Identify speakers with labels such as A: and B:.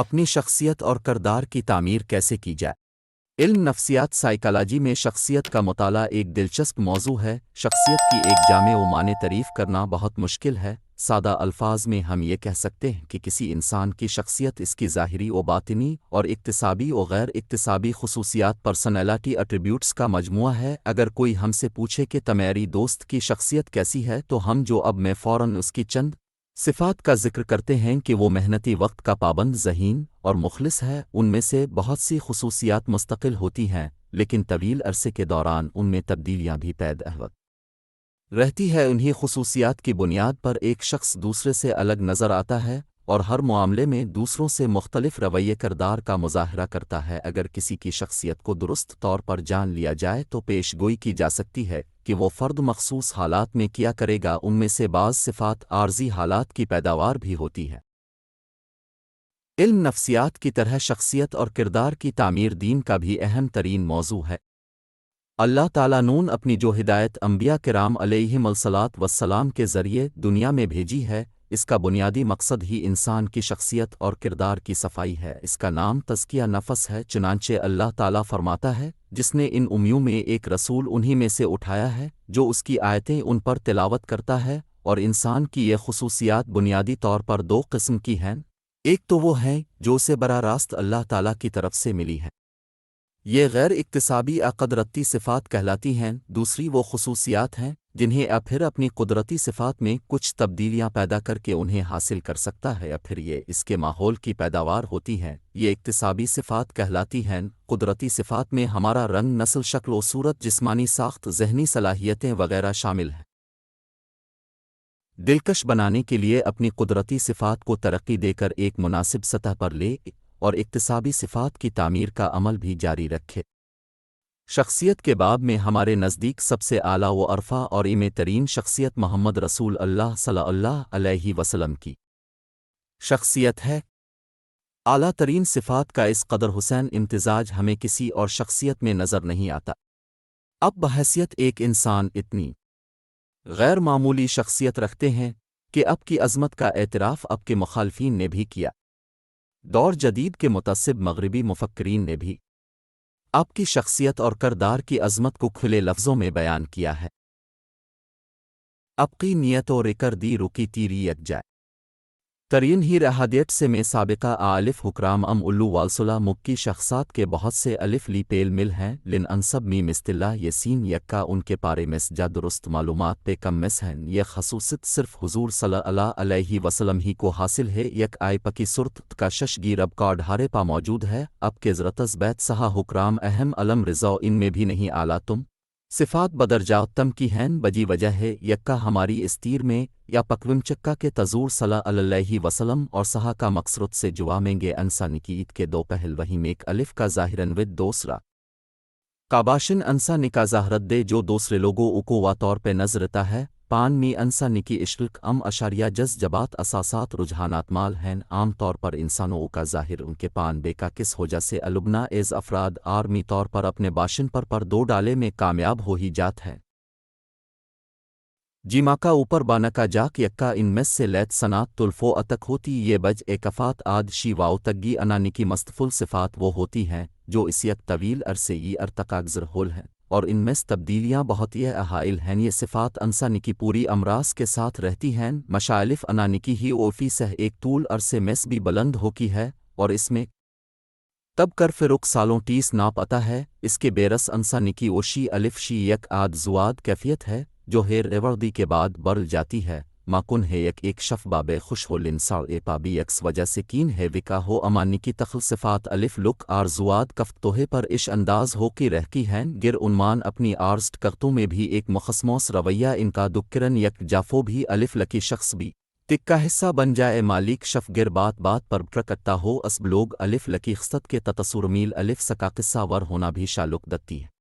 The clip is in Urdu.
A: اپنی شخصیت اور کردار کی تعمیر کیسے کی جائے؟ علم نفسیات سائیکالوجی میں شخصیت کا مطالعہ ایک دلچسپ موضوع ہے۔ شخصیت کی ایک جامع و معنی تعریف کرنا بہت مشکل ہے۔ سادہ الفاظ میں ہم یہ کہہ سکتے ہیں کہ کسی انسان کی شخصیت اس کی ظاہری و باطنی اور اکتسابی و غیر اکتسابی خصوصیات پرسنالٹی ایٹریبیوٹس کا مجموعہ ہے۔ اگر کوئی ہم سے پوچھے کہ تمہاری دوست کی شخصیت کیسی ہے تو ہم جو اب میں فوراً اس کی چند صفات کا ذکر کرتے ہیں کہ وہ محنتی، وقت کا پابند، ذہین اور مخلص ہے۔ ان میں سے بہت سی خصوصیات مستقل ہوتی ہیں، لیکن طویل عرصے کے دوران ان میں تبدیلیاں بھی پیدا رہتی ہے۔ انہی خصوصیات کی بنیاد پر ایک شخص دوسرے سے الگ نظر آتا ہے اور ہر معاملے میں دوسروں سے مختلف رویے کردار کا مظاہرہ کرتا ہے۔ اگر کسی کی شخصیت کو درست طور پر جان لیا جائے تو پیش گوئی کی جا سکتی ہے کہ وہ فرد مخصوص حالات میں کیا کرے گا۔ ان میں سے بعض صفات عارضی حالات کی پیداوار بھی ہوتی ہے۔ علم نفسیات کی طرح شخصیت اور کردار کی تعمیر دین کا بھی اہم ترین موضوع ہے۔ اللہ تعالیٰ نے اپنی جو ہدایت انبیاء کرام علیہم الصلاۃ والسلام کے ذریعے دنیا میں بھیجی ہے، اس کا بنیادی مقصد ہی انسان کی شخصیت اور کردار کی صفائی ہے۔ اس کا نام تزکیہ نفس ہے۔ چنانچہ اللہ تعالیٰ فرماتا ہے، جس نے ان امیوں میں ایک رسول انہی میں سے اٹھایا ہے جو اس کی آیتیں ان پر تلاوت کرتا ہے۔ اور انسان کی یہ خصوصیات بنیادی طور پر دو قسم کی ہیں۔ ایک تو وہ ہیں جو اسے براہ راست اللہ تعالیٰ کی طرف سے ملی ہے، یہ غیر اکتسابی قدرتی صفات کہلاتی ہیں۔ دوسری وہ خصوصیات ہیں جنہیں پھر اپنی قدرتی صفات میں کچھ تبدیلیاں پیدا کر کے انہیں حاصل کر سکتا ہے، یا پھر یہ اس کے ماحول کی پیداوار ہوتی ہیں۔ یہ اکتسابی صفات کہلاتی ہیں۔ قدرتی صفات میں ہمارا رنگ، نسل، شکل و صورت، جسمانی ساخت، ذہنی صلاحیتیں وغیرہ شامل ہیں۔ دلکش بنانے کے لیے اپنی قدرتی صفات کو ترقی دے کر ایک مناسب سطح پر لے اور اکتسابی صفات کی تعمیر کا عمل بھی جاری رکھے۔ شخصیت کے باب میں ہمارے نزدیک سب سے اعلیٰ و ارفع اور ایمیں ترین شخصیت محمد رسول اللہ صلی اللہ علیہ وسلم کی شخصیت ہے۔ اعلیٰ ترین صفات کا اس قدر حسین امتزاج ہمیں کسی اور شخصیت میں نظر نہیں آتا۔ اب بحیثیت ایک انسان اتنی غیر معمولی شخصیت رکھتے ہیں کہ اب کی عظمت کا اعتراف اب کے مخالفین نے بھی کیا۔ دور جدید کے متعصب مغربی مفکرین نے بھی اب کی شخصیت اور کردار کی عظمت کو کھلے لفظوں میں بیان کیا ہے۔ اب کی نیت اور اکر دی رکی تیری یک جائے ترین ہی رہادیت سے میں سابقہ الف حکرام الو والصلہ مکی شخصات کے بہت سے الف لی پیل مل ہیں، لن انصب می مستلہ یہ سین یکا ان کے پارے میں جا درست معلومات پہ کم مس ہیں۔ یہ خصوصیت صرف حضور صلی اللہ علیہ وسلم ہی کو حاصل ہے۔ یک آئی پکی صورت کا شش گیر اب کا ڈھارے پا موجود ہے۔ اب کے زرتز بیت سہا حکرام اہم علم رضا ان میں بھی نہیں آلہ تم صفات بدرجہ تم کی ہیں، بجی وجہ ہے یکا ہماری استیر میں یا پکوم چکا کے تزور صلی اللہ علیہ وسلم اور سہا کا مقصرت سے جوا میں گے انسا نکیت کے دو پہل وہی میں ایک الف کا ظاہرن ود دوسرا کاباشن انسا نکا ظاہرت دے جو دوسرے لوگوں اکوا طور پہ نظرتا ہے۔ پان می انسا نکی اشرک اشاریہ جز جبات اساسات رجحانات مال ہیں۔ عام طور پر انسانوں کا ظاہر ان کے پان بے کا کس ہو جا سے البنا ایز افراد آرمی طور پر اپنے باشن پر دو ڈالے میں کامیاب ہو ہی جات ہے۔ جیما کا اوپر بانا کا جاک یکا ان میں سے لیت صنعت تلفو اتک ہوتی یہ بج ایکفات آد شی واؤ تگی انانکی مستفل صفات وہ ہوتی ہیں جو اس یک طویل عرصے ارتقا گزر ہول ہیں، اور ان میں تبدیلیاں بہت یہ احائل ہیں۔ یہ صفات انسانی پوری امراض کے ساتھ رہتی ہیں۔ مشالف انانکی ہی اوفی سہ ایک طول عرصے میں بھی بلند ہوکی ہے، اور اس میں تب کر فرق سالوں ٹیس ناپ اتا ہے۔ اس کے بیرس انسانکی اوشی الف شی یک آد زواد کیفیت ہے جو ہیر ایوردی کے بعد برل جاتی ہے۔ ماکن ہے یک ایک شف باب خوش ہو لنساڑ اے پابی یکس وجہ سے کین ہے وکا ہو امانی کی تخل صفات الف لک آرزواد کفت توہے پر اش انداز ہو کی رہکی ہیں۔ گر عنوان اپنی آرسٹ کرتوں میں بھی ایک مخصموس رویہ ان کا دکرن یک جافو بھی الف لکی شخص بھی تک کا حصہ بن جائے مالک شف گر بات بات پر پرکٹتا ہو اسب لوگ الف لکی خصت کے تتصور میل الف سکا قصہ ور ہونا بھی شالک دتی ہے۔